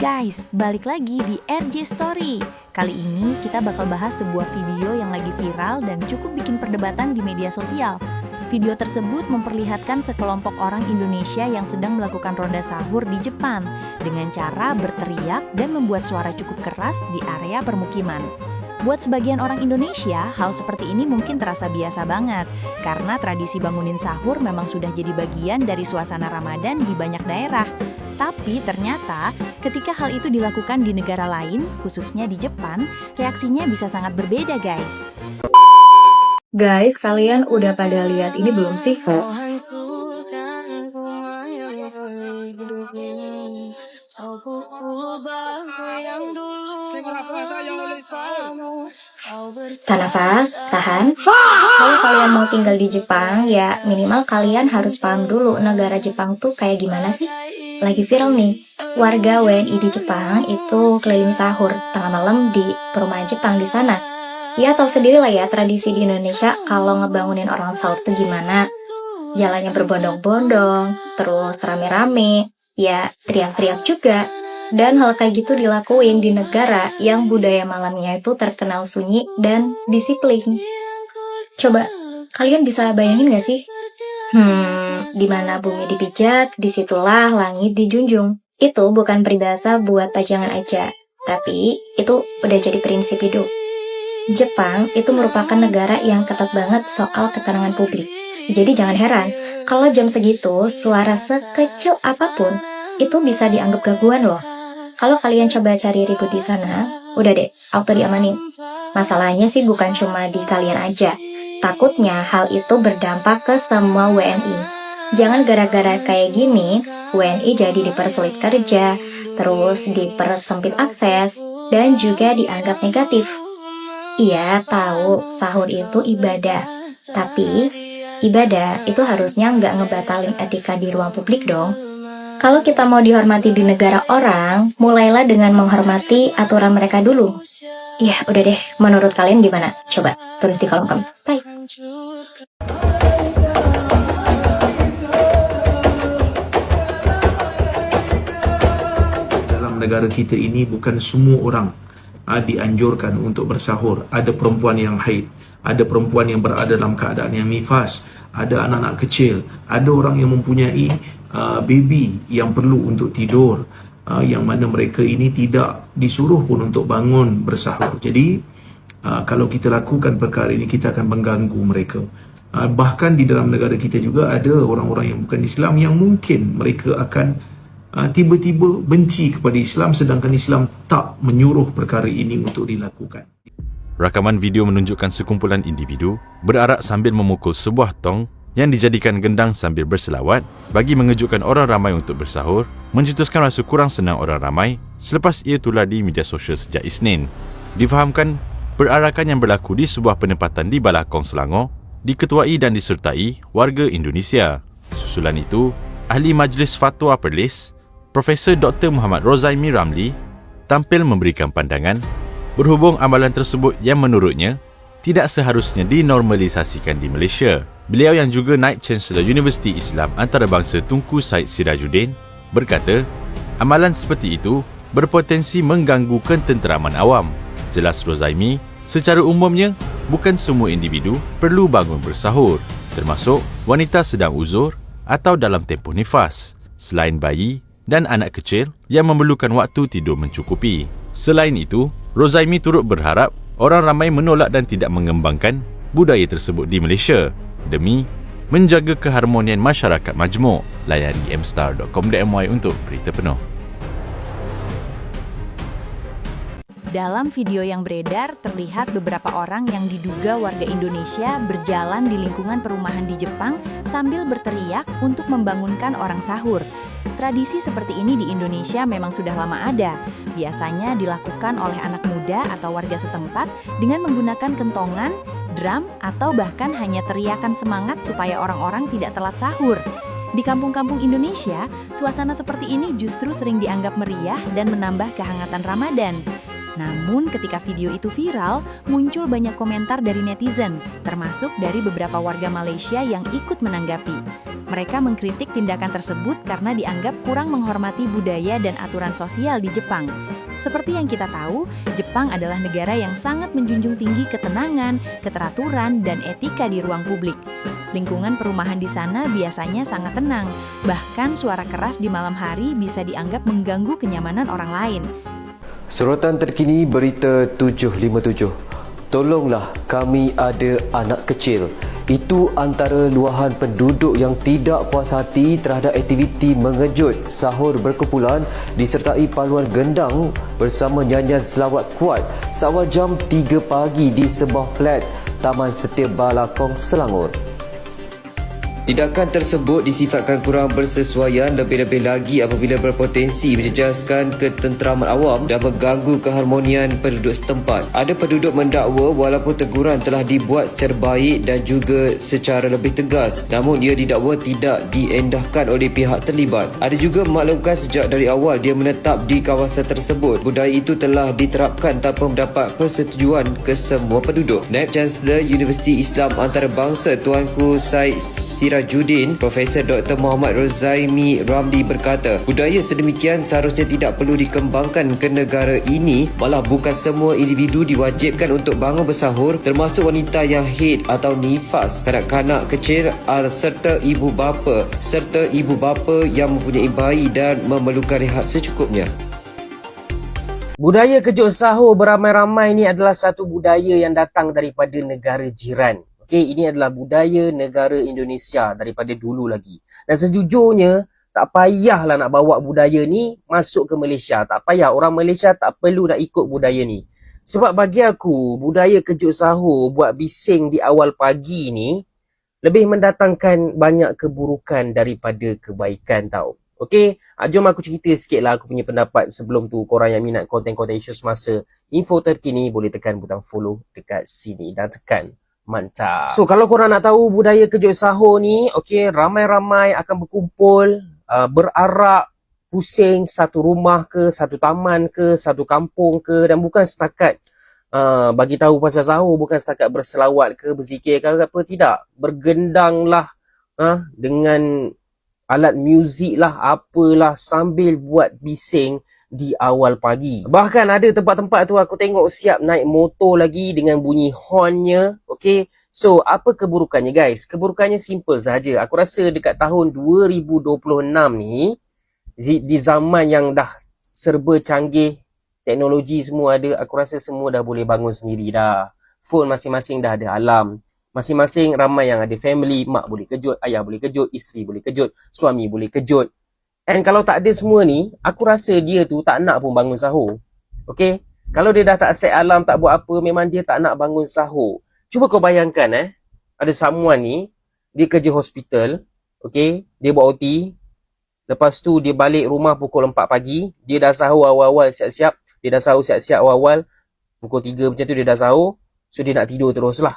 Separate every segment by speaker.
Speaker 1: Guys, balik lagi di RJ Story. Kali ini kita bakal bahas sebuah video yang lagi viral dan cukup bikin perdebatan di media sosial. Video tersebut memperlihatkan sekelompok orang Indonesia yang sedang melakukan ronda sahur di Jepang dengan cara berteriak dan membuat suara cukup keras di area permukiman. Buat sebagian orang Indonesia, hal seperti ini mungkin terasa biasa banget karena tradisi bangunin sahur memang sudah jadi bagian dari suasana Ramadan di banyak daerah. Tapi ternyata ketika hal itu dilakukan di negara lain, khususnya di Jepang, reaksinya bisa sangat berbeda, guys.
Speaker 2: Guys, kalian udah pada lihat ini belum sih? Tahan nafas, tahan. Kalau kalian mau tinggal di Jepang, ya minimal kalian harus paham dulu negara Jepang tuh kayak gimana sih? Lagi viral nih, warga WNI di Jepang itu keliling sahur tengah malam di perumahan Jepang di sana. Ya tahu sendiri lah ya tradisi di Indonesia kalau ngebangunin orang sahur tuh gimana. Jalannya berbondong-bondong, terus rame-rame, ya teriak-teriak juga. Dan hal kayak gitu dilakuin di negara yang budaya malamnya itu terkenal sunyi dan disiplin. Coba, kalian bisa bayangin gak sih? Di mana bumi dipijak, disitulah langit dijunjung. Itu bukan peribahasa buat pajangan aja, tapi itu udah jadi prinsip hidup. Jepang itu merupakan negara yang ketat banget soal keterangan publik. Jadi jangan heran, kalau jam segitu suara sekecil apapun itu bisa dianggap gangguan loh. Kalau kalian coba cari ribut di sana, udah deh, auto diamanin. Masalahnya sih bukan cuma di kalian aja. Takutnya hal itu berdampak ke semua WNI. Jangan gara-gara kayak gini, WNI jadi dipersulit kerja, terus dipersempit akses, dan juga dianggap negatif. Iya, tahu sahur itu ibadah. Tapi, ibadah itu harusnya nggak ngebatalin etika di ruang publik dong. Kalau kita mau dihormati di negara orang, mulailah dengan menghormati aturan mereka dulu. Ya, udah deh. Menurut kalian gimana? Coba tulis di kolom komentar. Bye.
Speaker 3: Dalam negara kita ini bukan semua orang dianjurkan untuk bersahur. Ada perempuan yang haid, ada perempuan yang berada dalam keadaan yang nifas, ada anak-anak kecil, ada orang yang mempunyai baby yang perlu untuk tidur, yang mana mereka ini tidak disuruh pun untuk bangun bersahur. Jadi kalau kita lakukan perkara ini, kita akan mengganggu mereka. Bahkan di dalam negara kita juga ada orang-orang yang bukan Islam yang mungkin mereka akan tiba-tiba benci kepada Islam, sedangkan Islam tak menyuruh perkara ini untuk dilakukan.
Speaker 4: Rakaman video menunjukkan sekumpulan individu berarak sambil memukul sebuah tong yang dijadikan gendang sambil berselawat bagi mengejutkan orang ramai untuk bersahur, mencetuskan rasa kurang senang orang ramai selepas ia tular di media sosial sejak Isnin. Difahamkan, perarakan yang berlaku di sebuah penempatan di Balakong, Selangor diketuai dan disertai warga Indonesia. Susulan itu, Ahli Majlis Fatwa Perlis, Profesor Dr. Muhammad Rozaimi Ramli tampil memberikan pandangan berhubung amalan tersebut yang menurutnya tidak seharusnya dinormalisasikan di Malaysia. Beliau yang juga Naib Chancellor Universiti Islam Antarabangsa Tunku Said Sirajuddin berkata, amalan seperti itu berpotensi mengganggu ketenteraman awam. Jelas Rozaimi, secara umumnya bukan semua individu perlu bangun bersahur, termasuk wanita sedang uzur atau dalam tempoh nifas, selain bayi dan anak kecil yang memerlukan waktu tidur mencukupi. Selain itu, Rozaimi turut berharap orang ramai menolak dan tidak mengembangkan budaya tersebut di Malaysia demi menjaga keharmonian masyarakat majmuk. Layari mstar.com.my untuk berita penuh.
Speaker 1: Dalam video yang beredar, terlihat beberapa orang yang diduga warga Indonesia berjalan di lingkungan perumahan di Jepang sambil berteriak untuk membangunkan orang sahur. Tradisi seperti ini di Indonesia memang sudah lama ada. Biasanya dilakukan oleh anak muda atau warga setempat dengan menggunakan kentongan, drum, atau bahkan hanya teriakan semangat supaya orang-orang tidak telat sahur. Di kampung-kampung Indonesia, suasana seperti ini justru sering dianggap meriah dan menambah kehangatan Ramadan. Namun ketika video itu viral, muncul banyak komentar dari netizen, termasuk dari beberapa warga Malaysia yang ikut menanggapi. Mereka mengkritik tindakan tersebut karena dianggap kurang menghormati budaya dan aturan sosial di Jepang. Seperti yang kita tahu, Jepang adalah negara yang sangat menjunjung tinggi ketenangan, keteraturan, dan etika di ruang publik. Lingkungan perumahan di sana biasanya sangat tenang, bahkan suara keras di malam hari bisa dianggap mengganggu kenyamanan orang lain.
Speaker 5: Sorotan terkini Berita 757. Tolonglah, kami ada anak kecil. Itu antara luahan penduduk yang tidak puas hati terhadap aktiviti mengejut sahur berkumpulan disertai paluan gendang bersama nyanyian selawat kuat seawal jam 3 pagi di sebuah flat Taman Setia Balakong, Selangor. Tindakan tersebut disifatkan kurang bersesuaian, lebih-lebih lagi apabila berpotensi menjejaskan ketenteraman awam dan mengganggu keharmonian penduduk setempat. Ada penduduk mendakwa walaupun teguran telah dibuat secara baik dan juga secara lebih tegas, namun ia didakwa tidak diendahkan oleh pihak terlibat. Ada juga memaklumkan sejak dari awal dia menetap di kawasan tersebut. Budaya itu telah diterapkan tanpa mendapat persetujuan kesemua penduduk. Naib Chancellor Universiti Islam Antarabangsa Tuanku Syed Sirajuddin, Profesor Dr. Muhammad Rozaimi Ramli berkata, budaya sedemikian seharusnya tidak perlu dikembangkan ke negara ini, malah bukan semua individu diwajibkan untuk bangun bersahur, termasuk wanita yang haid atau nifas, kanak-kanak kecil serta ibu bapa yang mempunyai bayi dan memerlukan rehat secukupnya.
Speaker 6: Budaya kejut sahur beramai-ramai ini adalah satu budaya yang datang daripada negara jiran. Okey, ini adalah budaya negara Indonesia daripada dulu lagi. Dan sejujurnya, tak payahlah nak bawa budaya ni masuk ke Malaysia. Tak payah, orang Malaysia tak perlu nak ikut budaya ni. Sebab bagi aku, budaya kejut sahur buat bising di awal pagi ni lebih mendatangkan banyak keburukan daripada kebaikan tau. Okey, jom aku cerita sikit lah aku punya pendapat sebelum tu. Korang yang minat konten-konten isu semasa, info terkini, boleh tekan butang follow dekat sini dan tekan mantap. So, kalau korang nak tahu budaya kejut sahur ni, okey, ramai-ramai akan berkumpul, berarak, pusing satu rumah ke, satu taman ke, satu kampung ke, dan bukan setakat bagi tahu pasal sahur, bukan setakat berselawat ke, berzikir ke apa, tidak. Bergendanglah dengan alat muzik lah, apalah, sambil buat bising di awal pagi. Bahkan ada tempat-tempat tu aku tengok siap naik motor lagi dengan bunyi hornnya. Okay, so apa keburukannya guys? Keburukannya simple saja. Aku rasa dekat tahun 2026 ni, di zaman yang dah serba canggih, teknologi semua ada, aku rasa semua dah boleh bangun sendiri dah. Phone masing-masing dah ada alarm. Masing-masing ramai yang ada family, mak boleh kejut, ayah boleh kejut, isteri boleh kejut, suami boleh kejut. And kalau tak ada semua ni, aku rasa dia tu tak nak pun bangun sahur. Okay? Kalau dia dah tak set alarm, tak buat apa, memang dia tak nak bangun sahur. Cuba kau bayangkan ada someone ni, dia kerja hospital, okay? Dia buat OT, lepas tu dia balik rumah pukul 4 pagi, dia dah sahur awal-awal siap-siap, awal-awal, pukul 3 macam tu dia dah sahur, so dia nak tidur terus lah.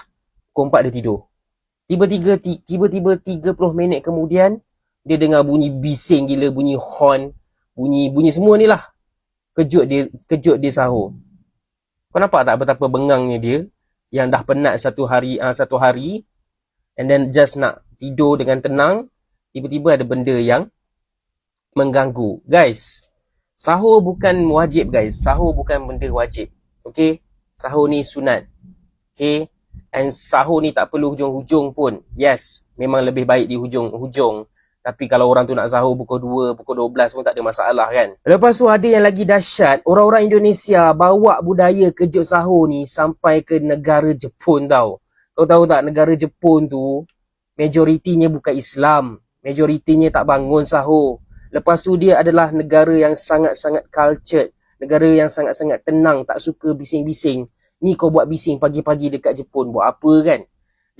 Speaker 6: Pukul 4 dia tidur. Tiba-tiba 30 minit kemudian, dia dengar bunyi bising gila, bunyi horn, bunyi semua ni lah. Kejut dia sahur. Kau nampak tak betapa bengangnya dia yang dah penat satu hari and then just nak tidur dengan tenang, tiba-tiba ada benda yang mengganggu. Guys, sahur bukan wajib guys. Sahur bukan benda wajib. Okay? Sahur ni sunat. Okay? And sahur ni tak perlu hujung-hujung pun. Yes, memang lebih baik di hujung-hujung. Tapi kalau orang tu nak sahur pukul 2, pukul 12 pun tak ada masalah kan. Lepas tu ada yang lagi dahsyat. Orang-orang Indonesia bawa budaya kejut sahur ni sampai ke negara Jepun tau. Kau tahu tak, negara Jepun tu majoritinya bukan Islam. Majoritinya tak bangun sahur. Lepas tu dia adalah negara yang sangat-sangat cultured. Negara yang sangat-sangat tenang, tak suka bising-bising. Ni kau buat bising pagi-pagi dekat Jepun, buat apa kan?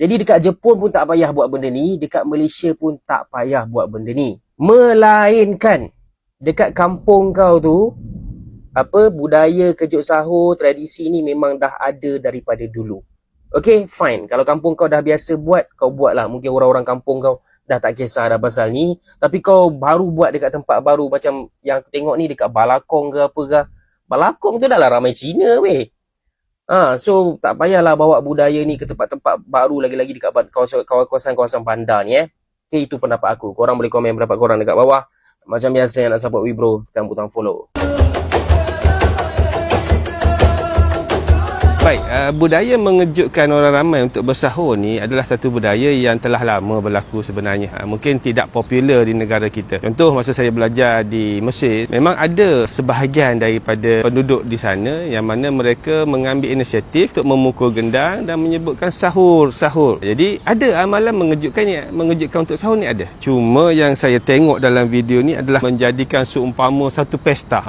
Speaker 6: Jadi dekat Jepun pun tak payah buat benda ni, dekat Malaysia pun tak payah buat benda ni. Melainkan dekat kampung kau tu, budaya kejut sahur, tradisi ni memang dah ada daripada dulu. Okay, fine. Kalau kampung kau dah biasa buat, kau buat lah. Mungkin orang-orang kampung kau dah tak kisah dah pasal ni. Tapi kau baru buat dekat tempat baru macam yang aku tengok ni dekat Balakong ke apa ke. Balakong tu dah lah ramai Cina weh. So tak payahlah bawa budaya ni ke tempat-tempat baru lagi-lagi dekat kawasan-kawasan bandar ni Okay, itu pendapat aku. Korang boleh komen pendapat korang dekat bawah. Macam biasa yang nak support Wibro, tekan butang follow.
Speaker 7: Baik, budaya mengejutkan orang ramai untuk bersahur ni adalah satu budaya yang telah lama berlaku sebenarnya. Mungkin tidak popular di negara kita. Contoh, masa saya belajar di Mesir, memang ada sebahagian daripada penduduk di sana yang mana mereka mengambil inisiatif untuk memukul gendang dan menyebutkan sahur. Jadi, ada amalan mengejutkan untuk sahur ni ada. Cuma yang saya tengok dalam video ni adalah menjadikan seumpama satu pesta.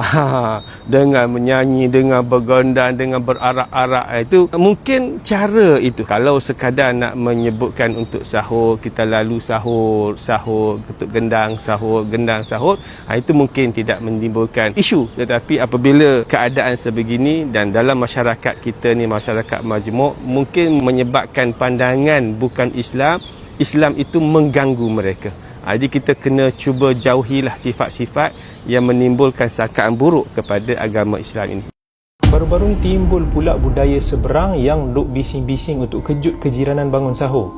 Speaker 7: Dengan menyanyi, dengan bergendang, dengan berarak-arak. Itu mungkin cara itu. Kalau sekadar nak menyebutkan untuk sahur, kita lalu sahur, ketuk gendang, sahur, itu mungkin tidak menimbulkan isu. Tetapi apabila keadaan sebegini dan dalam masyarakat kita ni, masyarakat majmuk, mungkin menyebabkan pandangan bukan Islam itu mengganggu mereka. Jadi kita kena cuba jauhilah sifat-sifat yang menimbulkan sangkaan buruk kepada agama Islam ini.
Speaker 8: Baru-baru timbul pula budaya seberang yang duk bising-bising untuk kejut kejiranan bangun sahur.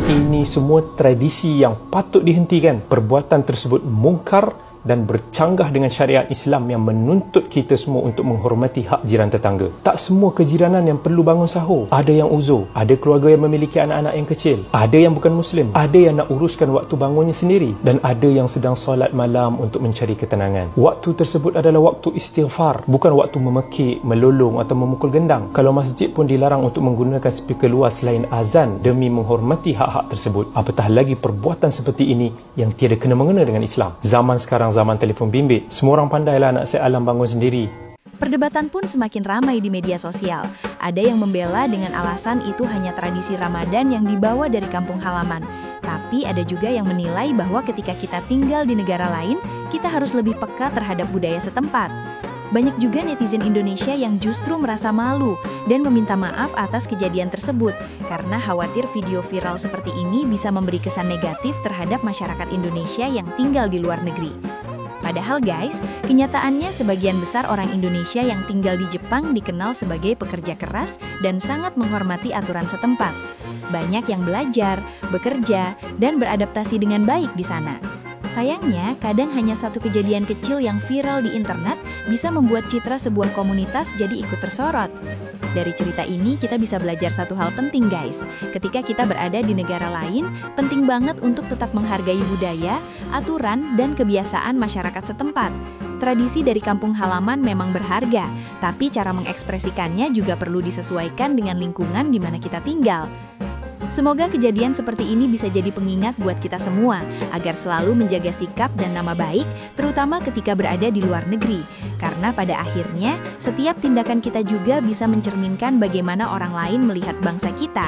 Speaker 8: Ini semua tradisi yang patut dihentikan. Perbuatan tersebut mungkar dan bercanggah dengan syariat Islam yang menuntut kita semua untuk menghormati hak jiran tetangga. Tak semua kejiranan yang perlu bangun sahur. Ada yang uzur, ada keluarga yang memiliki anak-anak yang kecil, ada yang bukan Muslim, ada yang nak uruskan waktu bangunnya sendiri, dan ada yang sedang solat malam untuk mencari ketenangan. Waktu tersebut adalah waktu istighfar, bukan waktu memekik, melolong atau memukul gendang. Kalau masjid pun dilarang untuk menggunakan speaker luas selain azan demi menghormati hak-hak tersebut, apatah lagi perbuatan seperti ini yang tiada kena-mengena dengan Islam. Zaman sekarang zaman telefon bimbit, semua orang pandailah nak set alam bangun sendiri.
Speaker 1: Perdebatan pun semakin ramai di media sosial. Ada yang membela dengan alasan itu hanya tradisi Ramadan yang dibawa dari kampung halaman. Tapi ada juga yang menilai bahwa ketika kita tinggal di negara lain, kita harus lebih peka terhadap budaya setempat. Banyak juga netizen Indonesia yang justru merasa malu dan meminta maaf atas kejadian tersebut karena khawatir video viral seperti ini bisa memberi kesan negatif terhadap masyarakat Indonesia yang tinggal di luar negeri. Padahal guys, kenyataannya sebagian besar orang Indonesia yang tinggal di Jepang dikenal sebagai pekerja keras dan sangat menghormati aturan setempat. Banyak yang belajar, bekerja, dan beradaptasi dengan baik di sana. Sayangnya, kadang hanya satu kejadian kecil yang viral di internet bisa membuat citra sebuah komunitas jadi ikut tersorot. Dari cerita ini, kita bisa belajar satu hal penting guys. Ketika kita berada di negara lain, penting banget untuk tetap menghargai budaya, aturan, dan kebiasaan masyarakat setempat. Tradisi dari kampung halaman memang berharga, tapi cara mengekspresikannya juga perlu disesuaikan dengan lingkungan di mana kita tinggal. Semoga kejadian seperti ini bisa jadi pengingat buat kita semua, agar selalu menjaga sikap dan nama baik, terutama ketika berada di luar negeri. Karena pada akhirnya, setiap tindakan kita juga bisa mencerminkan bagaimana orang lain melihat bangsa kita.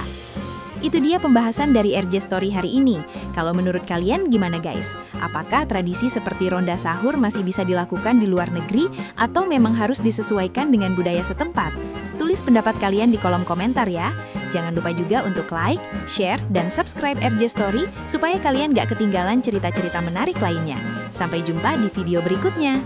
Speaker 1: Itu dia pembahasan dari RJ Story hari ini. Kalau menurut kalian gimana guys? Apakah tradisi seperti ronda sahur masih bisa dilakukan di luar negeri atau memang harus disesuaikan dengan budaya setempat? Tulis pendapat kalian di kolom komentar ya. Jangan lupa juga untuk like, share, dan subscribe RJ Story supaya kalian gak ketinggalan cerita-cerita menarik lainnya. Sampai jumpa di video berikutnya.